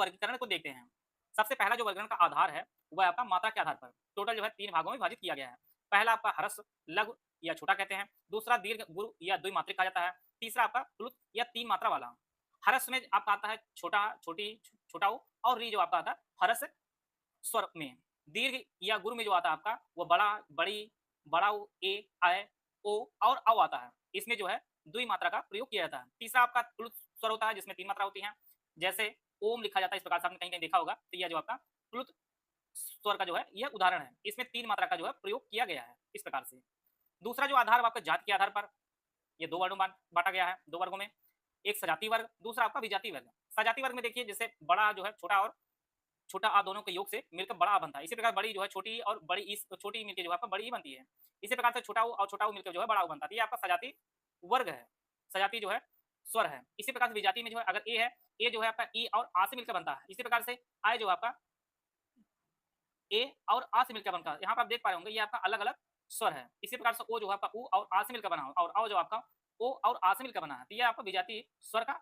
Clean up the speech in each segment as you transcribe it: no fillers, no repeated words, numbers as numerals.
वर्गीकरण को देखते हैं। सबसे पहला जो वर्गीकरण का आधार है, वह आपका मात्रा के आधार पर टोटल जो है 3 भागों में विभाजित किया गया है। पहला आपका ह्रस्व, लघु या छोटा कहते हैं, दूसरा दीर्घ, गुरु या द्विमात्रिक कहा जाता है, तीसरा आपका प्लुत या 3 मात्रा वाला। ह्रस्व में आपका आता है छोटा, छोटी, छोटा ऊ और री जो आपका आता है ह्रस्व स्वर में। दीर्घ या गुरु में जो आता है आपका वो बड़ा, बड़ी, बड़ा ऊ, ए, ऐ, ओ और औ आता है। इसमें जो है द्विमात्रा का प्रयोग किया जाता है। तीसरा आपका प्लुत स्वर होता है जिसमें 3 मात्रा होती हैं। जैसे ओम लिखा जाता है इस प्रकार से आपने कहीं-कहीं देखा होगा। तो यह जो आपका प्लुत स्वर का जो है यह उदाहरण है। इसमें 3 मात्रा का जो है प्रयोग किया गया है इस प्रकार से। दूसरा जो आधार है आपका जाति के आधार पर ये 2 वर्गों में बाँटा गया है, 2 वर्गों में। एक सजातीय वर्ग, दूसरा आपका विजातीय वर्ग। सजातीय वर्ग में देखिए जैसे बड़ा जो है छोटा और छोटा आ दोनों के योग से मिलकर बड़ा आ बनता है। इसी प्रकार बड़ी जो है छोटी और बड़ी इस छोटी मिलके जो है आपका बड़ी ही बनती है। इसी प्रकार से छोटा ऊ और छोटा ऊ मिलकर जो है बड़ा ऊ बनता है। तो ये आपका सजातीय वर्ग है। सजातीय जो है स्वर है। इसी प्रकार से विजातीय में जो है अगर ए है, ए जो है आपका ई और आ से मिलकर बनता है। इसी प्रकार से आय जो है आपका ए और आ से मिलकर बनता है। यहाँ पर आप देख पा रहे होंगे ये आपका अलग-अलग स्वर है। इसी प्रकार से ओ जो है आपका उ और आ से मिलकर बना हो और औ जो आपका ओ और आ से मिलकर बना है। तो ये आपका विजातीय स्वर का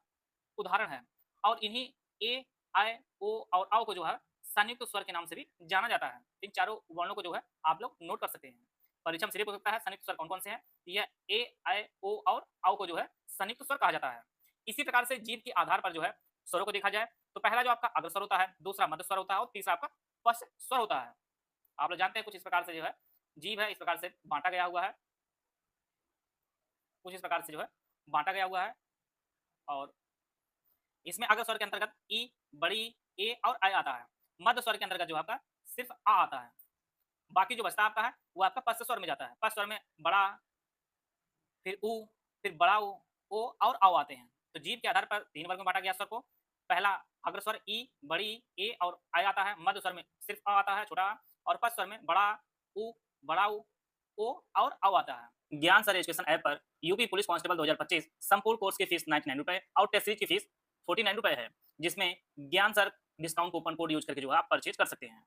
उदाहरण है और इन्हीं ए, ऐ, ओ और औ को जो है संयुक्त स्वर के नाम से भी जाना जाता है। इन चारों वर्णों को जो है आप लोग नोट कर सकते हैं। परीक्षा में सीधे पूछ सकता है संयुक्त स्वर कौन-कौन से हैं? यह ए, ऐ, ओ और औ को जो है संयुक्त स्वर कहा जाता है। इसी प्रकार से जीभ के आधार पर जो है स्वरों को देखा जाए तो पहला जो आपका अग्र स्वर होता है, दूसरा मध्य स्वर होता है और तीसरा आपका पश्च स्वर होता है। आप लोग जानते हैं कुछ इस प्रकार से जो है जीभ है इस प्रकार से बाँटा गया हुआ है। कुछ इस प्रकार से जो है बाँटा गया हुआ है और इसमें अग्र स्वर के अंतर्गत ई, बड़ी, ए और ऐ आता है। मध्य स्वर के अंतर्गत जो आपका सिर्फ आ आता है। बाकी जो बचता आपका है वो आपका पश्च स्वर में जाता है। पश्च स्वर में बड़ा, फिर उ, फिर बड़ा ऊ, ओ और औ आते हैं। तो जीभ के आधार पर 3 वर्ग में बाँटा गया स्वर को। पहला अग्र स्वर ई, बड़ी, ए और ऐ आता है। मध्य स्वर में सिर्फ अ आता है छोटा आ और पश्च स्वर में बड़ा उ, बड़ा ऊ, ओ और औ आता है। ज्ञान सर एजुकेशन ऐप पर यूपी पुलिस कांस्टेबल 2025 संपूर्ण कोर्स की फीस ₹99 और टेस्ट सीरीज की फीस ₹49 है, जिसमें ज्ञान sir discount coupon code use करके जो है आप परचेज़ कर सकते हैं।